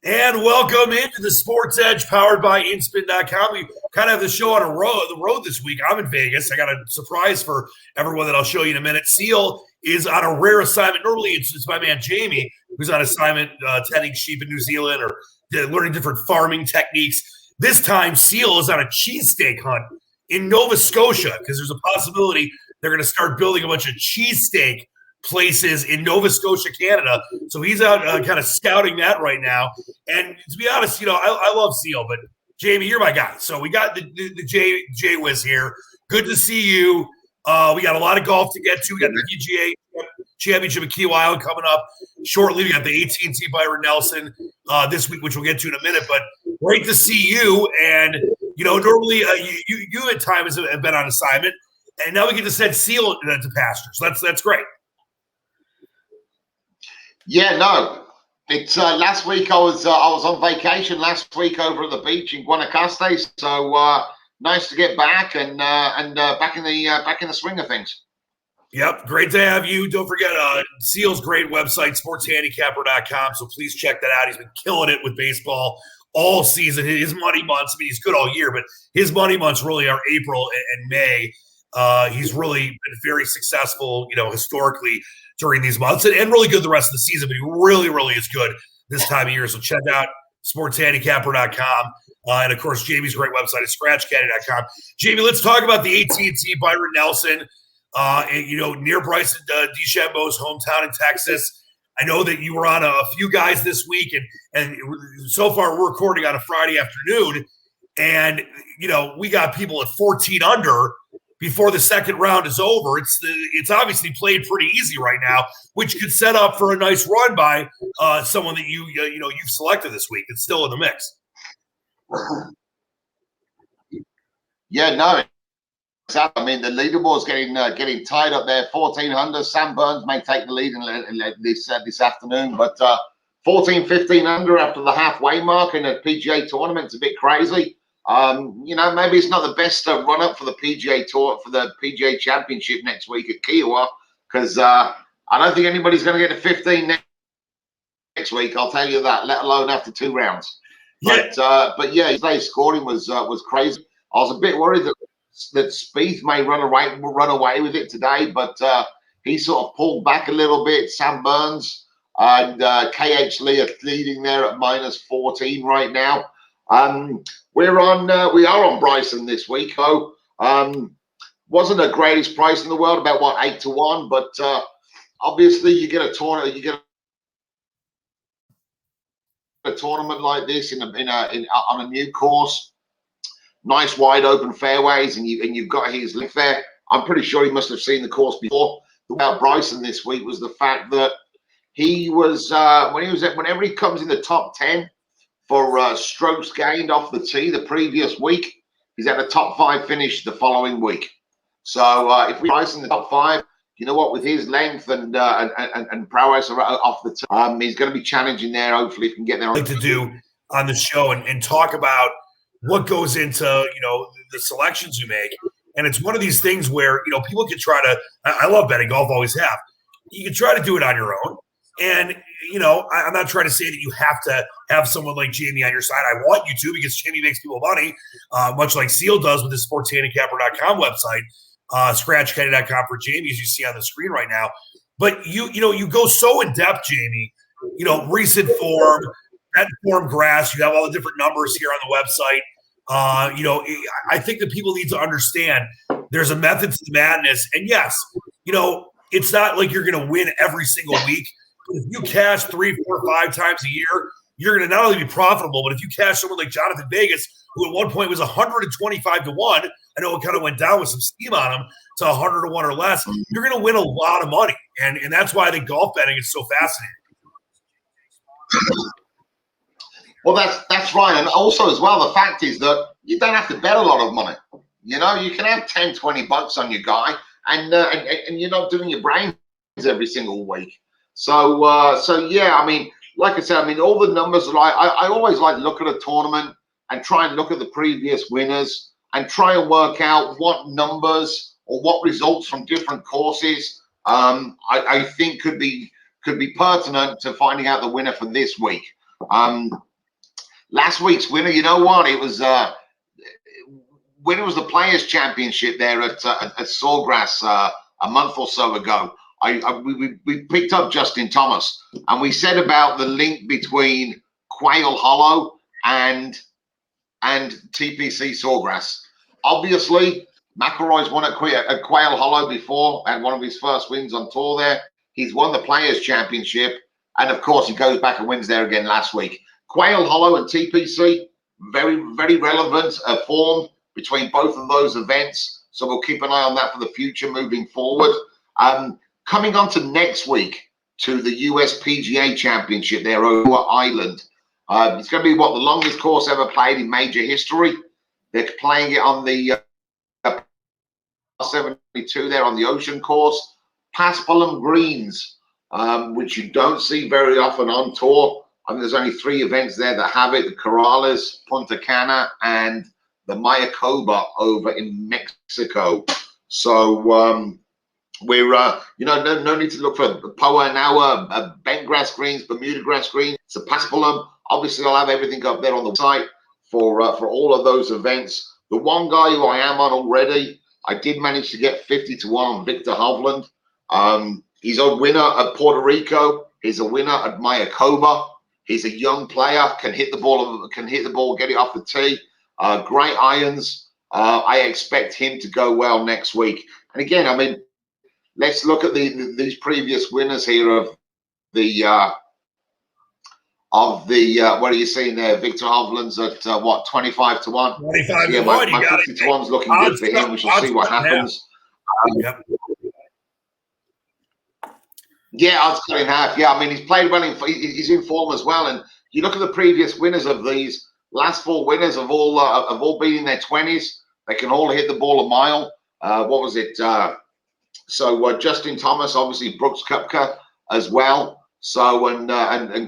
And welcome into the Sportsedge Powered by Inspin.com. We kind of have the show on the road this week. I'm in Vegas. I got a surprise for everyone that I'll show you in a minute. Seal is on a rare assignment. Normally, it's my man Jamie who's on assignment tending sheep in New Zealand or learning different farming techniques. This time, Seal is on a cheesesteak hunt in Nova Scotia because there's a possibility they're going to start building a bunch of cheesesteak places in Nova Scotia, Canada. So he's out kind of scouting that right now. And to be honest, I love Seal, but Jamie, you're my guy. So we got the Jay Wiz here. Good to see you. We got a lot of golf to get to. We got the PGA Championship at Key Island coming up shortly. We got the at&t Byron Nelson this week, which we'll get to in a minute. But great to see you. And normally you at times have been on assignment, and now we get to send Seal to pastures. That's great. Yeah, no. It's last week I was on vacation last week over at the beach in Guanacaste, so nice to get back and back in the swing of things. Yep, great to have you. Don't forget Seal's great website, sportshandicapper.com. So please check that out. He's been killing it with baseball all season. His money months, I mean, he's good all year, but his money months really are April and May. He's really been very successful, historically during these months and really good the rest of the season, but he really, really is good this time of year. So check out sportshandicapper.com. And of course, Jamie's great website is ScratchCaddy.com. Jamie, let's talk about the at&t Byron Nelson, near Bryson DeChambeau's hometown in Texas. I know that you were on a few guys this week, and so far we're recording on a Friday afternoon, and we got people at 14 under before the second round is over. It's obviously played pretty easy right now, which could set up for a nice run by someone that you've selected this week. It's still in the mix. Yeah, no. I mean, the leaderboard's getting tied up there. 1400. Sam Burns may take the lead this afternoon, but 14, 15 under after the halfway mark in a PGA tournament. It's a bit crazy. Maybe it's not the best run up for the PGA Tour, for the PGA Championship next week at Kiowa, because I don't think anybody's going to get to 15 next week. I'll tell you that, let alone after 2 rounds. Yeah. But yeah, today's scoring was crazy. I was a bit worried that Spieth may run away with it today, but he sort of pulled back a little bit. Sam Burns and KH Lee are leading there at -14 right now. We are on Bryson this week. Wasn't the greatest price in the world, about 8 to 1, but obviously you get a tournament like this on a new course, nice wide open fairways, and you've got his length there. I'm pretty sure he must have seen the course before. About Bryson this week was the fact that he was whenever he comes in the top 10 for strokes gained off the tee the previous week, he's at a top 5 finish the following week. So if we price in the top 5, you know what, with his length and prowess off the tee, he's going to be challenging there. Hopefully, he can get there. I'd like to do on the show and talk about what goes into the selections you make, and it's one of these things where people can try to. I love betting golf, always have. You can try to do it on your own. And, I'm not trying to say that you have to have someone like Jamie on your side. I want you to, because Jamie makes people money, much like Seal does with his sportshandicapper.com website, ScratchCaddy.com for Jamie, as you see on the screen right now. But you go so in depth, Jamie, recent form, that form grass, you have all the different numbers here on the website. I think that people need to understand there's a method to the madness. And yes, it's not like you're going to win every single week. If you cash 3, 4, 5 times a year, you're going to not only be profitable, but if you cash someone like Jonathan Vegas, who at one point was 125 to 1, I know it kind of went down with some steam on him to 100 to 1 or less, you're going to win a lot of money. And that's why I think golf betting is so fascinating. Well, that's right. And also as well, the fact is that you don't have to bet a lot of money. You can have 10, 20 bucks on your guy, and you're not doing your brains every single week. So yeah, I mean, like I said, all the numbers are I always like to look at a tournament and try and look at the previous winners and try and work out what numbers or what results from different courses I think could be pertinent to finding out the winner for this week. last week's winner, you know what? It was when it was the Players Championship there at Sawgrass a month or so ago. We picked up Justin Thomas, and we said about the link between Quail Hollow and TPC Sawgrass. Obviously, McIlroy's won at Quail Hollow before, and one of his first wins on tour there. He's won the Players Championship, and of course, he goes back and wins there again last week. Quail Hollow and TPC, very, very relevant form between both of those events. So we'll keep an eye on that for the future moving forward. Coming on to next week to the US PGA Championship there over Island. It's going to be, the longest course ever played in major history. They're playing it on the 72 there on the Ocean course. Paspalum Greens, which you don't see very often on tour. I mean, there's only 3 events there that have it: the Corrales, Punta Cana, and the Mayakoba over in Mexico. So we're, no need to look for Poa now, bent grass greens, Bermuda grass greens, it's a Paspalum. Obviously, I'll have everything up there on the site for all of those events. The one guy who I am on already, I did manage to get 50 to 1 on Victor Hovland. He's a winner at Puerto Rico. He's a winner at Mayakoba. He's a young player, can hit the ball, get it off the tee. Great irons. I expect him to go well next week. And again, I mean, let's look at these previous winners here of the what are you seeing there? Victor Hovland's at 25 to 1. 25 yeah, to 1. My 50 to 1's looking good for him. We shall see what happens. Yep. Yeah, odds cut in half. Yeah, I mean, he's played well. He's in form as well. And you look at the previous winners of these last 4 winners have all been in their 20s. They can all hit the ball a mile. What was it? So Justin Thomas, obviously Brooks Koepka as well. So and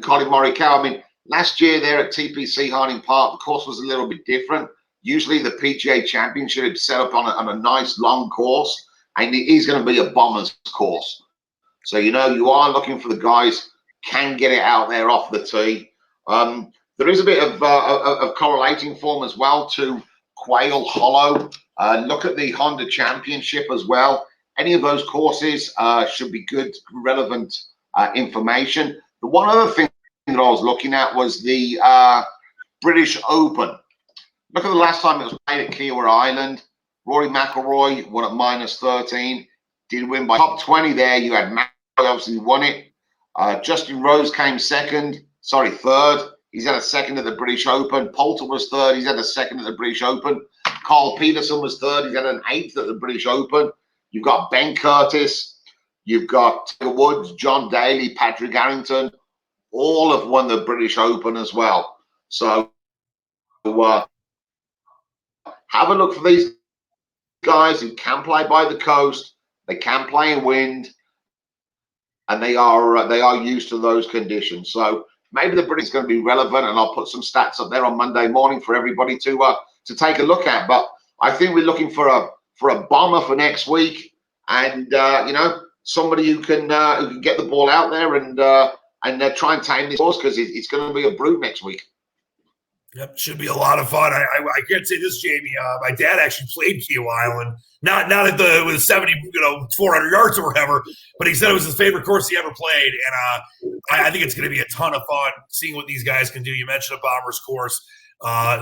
Colin Morikawa. I mean, last year there at TPC Harding Park, the course was a little bit different. Usually the PGA Championship is set up on a nice long course, and it is going to be a bomber's course. So you are looking for the guys can get it out there off the tee. There is a bit of correlating form as well to Quail Hollow. Look at the Honda Championship as well. Any of those courses should be good, relevant information. The one other thing that I was looking at was the British Open. Look at the last time it was played at Kiawah Island. Rory McIlroy won at -13. Did win by top 20 there. You had McIlroy obviously won it. Justin Rose came third. He's had a second at the British Open. Poulter was third. He's had a second at the British Open. Carl Peterson was third. He's had an 8th at the British Open. You've got Ben Curtis. You've got Tiger Woods, John Daly, Patrick Harrington. All have won the British Open as well. So have a look for these guys who can play by the coast. They can play in wind, and they are used to those conditions. So maybe the British is going to be relevant, and I'll put some stats up there on Monday morning for everybody to take a look at. But I think we're looking for a bomber for next week, and somebody who can get the ball out there and try and tame this horse, because it's going to be a brute next week. Yep, should be a lot of fun. I can't say this, Jamie. My dad actually played Kiawah Island. Not at it was 70, 400 yards or whatever, but he said it was his favorite course he ever played. And I think it's going to be a ton of fun seeing what these guys can do. You mentioned a bomber's course,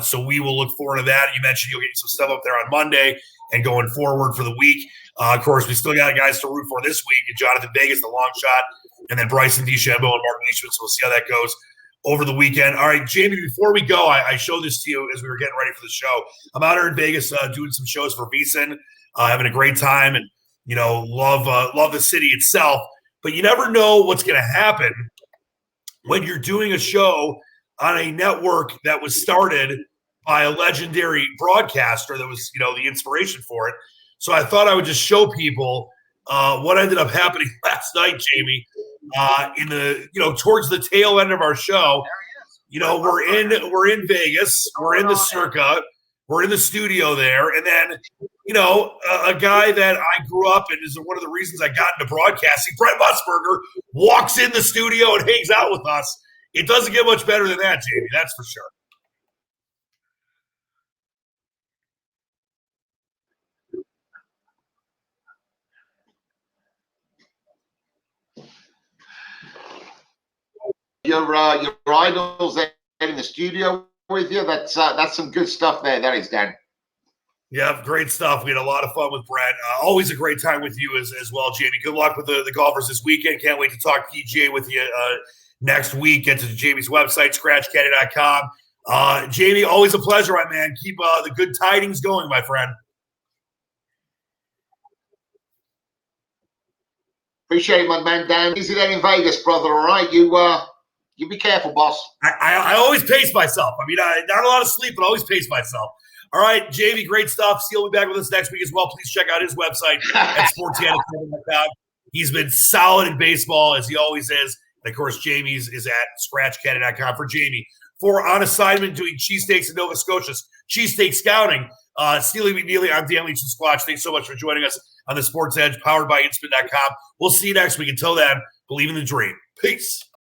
so we will look forward to that. You mentioned you'll get some stuff up there on Monday and going forward for the week. Of course, we still got guys to root for this week. Jonathan Vegas, the long shot, and then Bryson DeChambeau and Mark Leach. So we'll see how that goes over the weekend. All right, Jamie, before we go, I showed this to you as we were getting ready for the show. I'm out here in Vegas doing some shows for VSiN, having a great time, and love the city itself. But you never know what's going to happen when you're doing a show on a network that was started by a legendary broadcaster that was the inspiration for it. So I thought I would just show people what ended up happening last night, Jamie. In the towards the tail end of our show, we're in Vegas, we're in the Circa, we're in the studio there, and then a guy that I grew up in is one of the reasons I got into broadcasting. Brent Musburger walks in the studio and hangs out with us. It doesn't get much better than that, Jamie. That's for sure. your idols there in the studio with you. That's some good stuff there. That is, Dan. Yeah, great stuff. We had a lot of fun with Brent. Always a great time with you as well, Jamie. Good luck with the golfers this weekend. Can't wait to talk PGA with you next week. Get to Jamie's website, ScratchCaddy.com. Jamie, always a pleasure, my man. Keep the good tidings going, my friend. Appreciate it, my man, Dan. Easy then in Vegas, brother. All right, you be careful, boss. I always pace myself. I mean, not a lot of sleep, but always pace myself. All right, Jamie, great stuff. He'll be back with us next week as well. Please check out his website at Sportsedge.com. He's been solid in baseball, as he always is. And, of course, Jamie's is at ScratchCaddy.com. For Jamie, for on assignment doing cheesesteaks in Nova Scotia, cheesesteak scouting, Steely McNeely, I'm Dan Leach and Squatch. Thanks so much for joining us on the Sports Edge, powered by Inspin.com. We'll see you next week. Until then, believe in the dream. Peace.